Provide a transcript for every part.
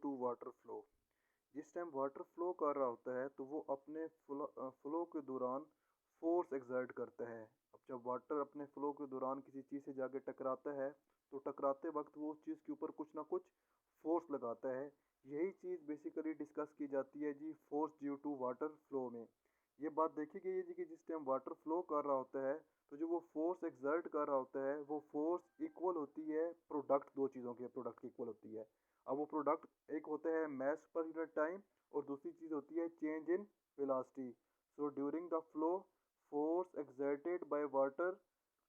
To water flow. जिस time water flow कर रहा होता है तो वो अपने फ्लो के दौरान फोर्स एक्सर्ट करता है। अब जब वाटर अपने फ्लो के दौरान किसी चीज़ से जाके टकराता है तो टकराते वक्त वो उस चीज़ के ऊपर कुछ ना कुछ फोर्स लगाता है। यही चीज़ बेसिकली डिस्कस की जाती है जी force due to water flow में। ये बात देखी गई है जी कि जिस टाइम वाटर फ्लो कर रहा होता है तो जो वो फोर्स एक्सर्ट कर रहा होता है वो फोर्स इक्वल होती है प्रोडक्ट, दो चीज़ों के प्रोडक्ट की इक्वल होती है। अब वो प्रोडक्ट एक होता है मास पर यूनिट टाइम और दूसरी चीज़ होती है change in velocity. So during the flow force exerted by water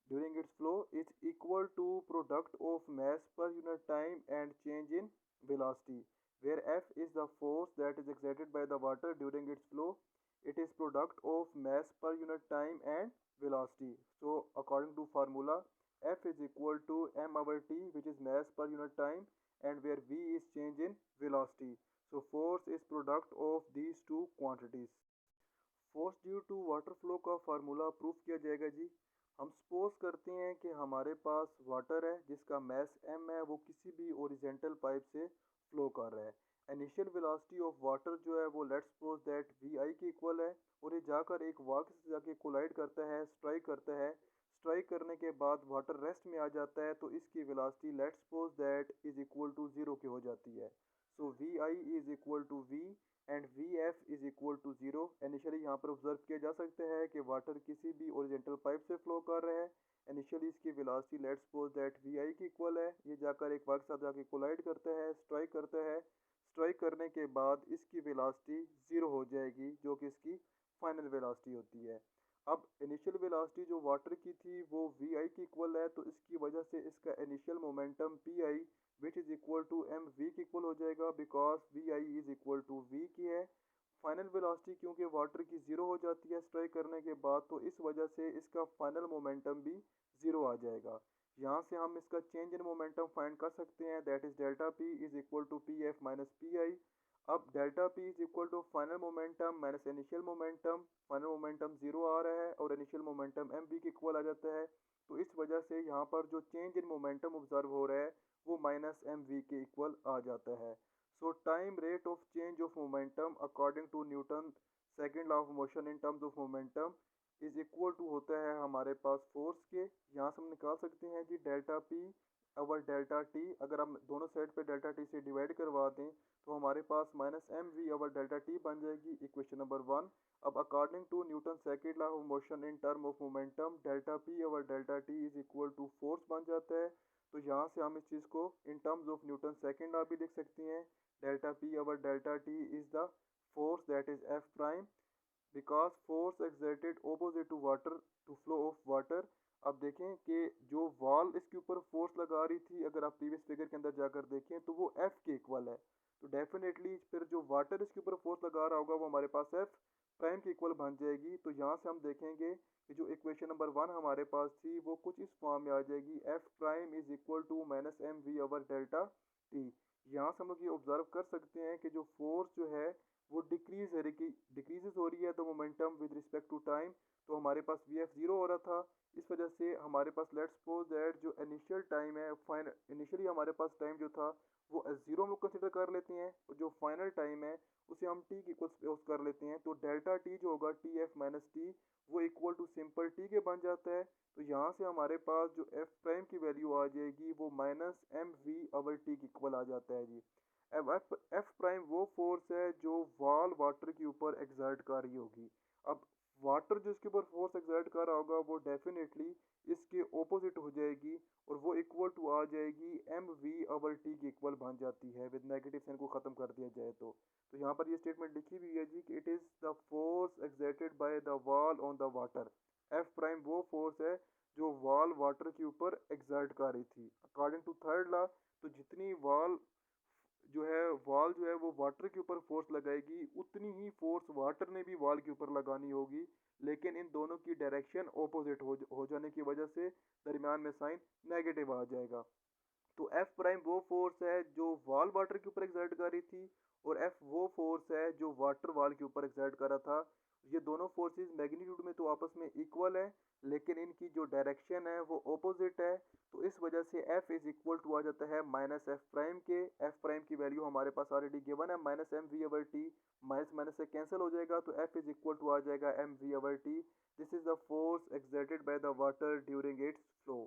during its flow is equal to product of mass per unit time and change in velocity, where F is the force that is exerted by the water during its flow. It is product of mass per unit time and velocity. So according to formula, F is equal to m over t, which is mass per unit time, and where v is change in velocity. So force is product of these two quantities. Force due to water flow का formula proof किया जाएगा जी। हम suppose करते हैं कि हमारे पास water है जिसका मास m है, वो किसी भी ओरिजेंटल पाइप से फ्लो कर रहा है। इनिशियल वेलोसिटी ऑफ वाटर जो है वो लेट्स सपोज दैट वी आई के इक्वल है और ये जाकर एक वाक से जाके कोलाइड करता है, स्ट्राइक करता है। स्ट्राइक करने के बाद वाटर रेस्ट में आ जाता है तो इसकी velocity let's suppose that is equal to zero की हो जाती है। So v i is equal to v and v f is equal to zero. Initially यहाँ पर ऑब्जर्व किया जा सकता है कि वाटर किसी भी ओरिजेंटल पाइप से फ्लो कर रहा है। इनिशियली इसकी velocity let's suppose that v i की इक्वल है। ये जाकर एक वाक के साथ जाके कोलाइड करता है, स्ट्राइक करता है। स्ट्राइक करने के बाद इसकी वेलोसिटी ज़ीरो हो जाएगी जो कि इसकी फाइनल वेलोसिटी होती है। अब इनिशियल वेलोसिटी जो वाटर की थी वो वी आई की इक्वल है तो इसकी वजह से इसका initial momentum p i which is equal to m v की इक्वल हो जाएगा because v i is equal to v की है। फाइनल वेलोसिटी क्योंकि वाटर की ज़ीरो हो जाती है स्ट्राइक करने के बाद तो इस वजह से इसका फाइनल मोमेंटम भी ज़ीरो आ जाएगा। यहाँ से हम इसका चेंज इन मोमेंटम फाइंड कर सकते हैं, that is delta p is equal to p f minus p i. अब delta p is equal to final momentum minus initial momentum. Final momentum zero आ रहा है और इनिशियल मोमेंटम एम वी के equal आ जाता है तो इस वजह से यहाँ पर जो चेंज इन मोमेंटम ऑब्जर्व हो रहा है वो माइनस एम वी के इक्वल आ जाता है। So time rate of change of momentum according to Newton second law of motion in terms of momentum is equal to होता है हमारे पास फोर्स के। यहाँ से हम निकाल सकते हैं जी delta p over delta t. अगर हम दोनों साइड पे डेल्टा टी से डिवाइड करवा दें तो हमारे पास minus m v over delta t बन जाएगी, इक्वेशन नंबर वन। अब according to Newton second law of motion in term of momentum delta p over delta t is equal to force बन जाता है। तो यहाँ से हम इस चीज़ को in terms of Newton second law भी लिख सकते हैं। Delta p over delta t is the force that is f prime because force exerted opposite to water to flow of water. अब देखें कि जो वॉल इसके ऊपर फोर्स लगा रही थी अगर आप प्रीवियस फिगर के अंदर जाकर देखें तो वो एफ के इक्वल है। तो डेफिनेटली फिर जो वाटर इसके ऊपर फोर्स लगा रहा होगा वो हमारे पास एफ प्राइम की इक्वल बन जाएगी। तो यहाँ से हम देखेंगे कि जो इक्वेशन नंबर वन हमारे पास थी वो कुछ इस फॉर्म में आ जाएगी, f prime is equal to minus m v over delta t. यहाँ से हम लोग ये ऑब्जर्व कर सकते हैं कि जो फोर्स जो है वो डिक्रीजेज हो रही है तो momentum with respect to time. तो हमारे पास वी एफ ज़ीरो हो रहा था, इस वजह से हमारे पास लेट्स सपोज दैट जो इनिशियल टाइम है फाइन इनिशियली हमारे पास टाइम जो था वो ज़ीरो में कंसिडर कर लेते हैं और जो फाइनल टाइम है उसे हम टी की इक्वल कर लेते हैं। तो डेल्टा टी जो होगा टी एफ माइनस टी वो इक्वल टू सिंपल टी के बन जाता है। तो यहाँ से हमारे पास जो एफ प्राइम की वैल्यू आ जाएगी वो minus m v over t की इक्वल आ जाता है जी। अब एफ प्राइम वो फोर्स है जो वॉल वाटर के ऊपर एक्सर्ट कर रही होगी। अब वाटर जो इसके ऊपर फोर्स एक्सर्ट कर रहा होगा वो डेफिनेटली इसके ओपोजिट हो जाएगी और वो इक्वल टू आ जाएगी एम वी ओवर टी की इक्वल बन जाती है विद नेगेटिव साइन को ख़त्म कर दिया जाए तो यहाँ पर ये स्टेटमेंट लिखी हुई है जी कि it is the force exerted by the wall on the water. F prime वो फोर्स है जो वॉल वाटर के ऊपर एक्सर्ट कर रही थी। अकॉर्डिंग टू थर्ड लॉ तो जितनी वॉल जो है वो वाटर के ऊपर फोर्स लगाएगी उतनी ही फोर्स वाटर ने भी वॉल के ऊपर लगानी होगी, लेकिन इन दोनों की डायरेक्शन ऑपोजिट हो जाने की वजह से दरमियान में साइन नेगेटिव आ जाएगा। तो एफ प्राइम वो फोर्स है जो वॉल वाटर के ऊपर एक्सर्ट कर रही थी और एफ वो फोर्स है जो वाटर वॉल के ऊपर एक्सर्ट कर रहा था। ये दोनों फोर्सेस मैग्नीट्यूड में तो आपस में इक्वल है, लेकिन इनकी जो डायरेक्शन है वो ऑपोजिट है। तो इस वजह से F इज इक्वल टू आ जाता है माइनस एफ प्राइम के। एफ प्राइम की वैल्यू हमारे पास ऑलरेडी गिवन है minus m v over t. Minus minus से कैंसिल हो जाएगा तो F इज इक्वल टू आ जाएगा m v over t. This is the force exerted by the water during its flow.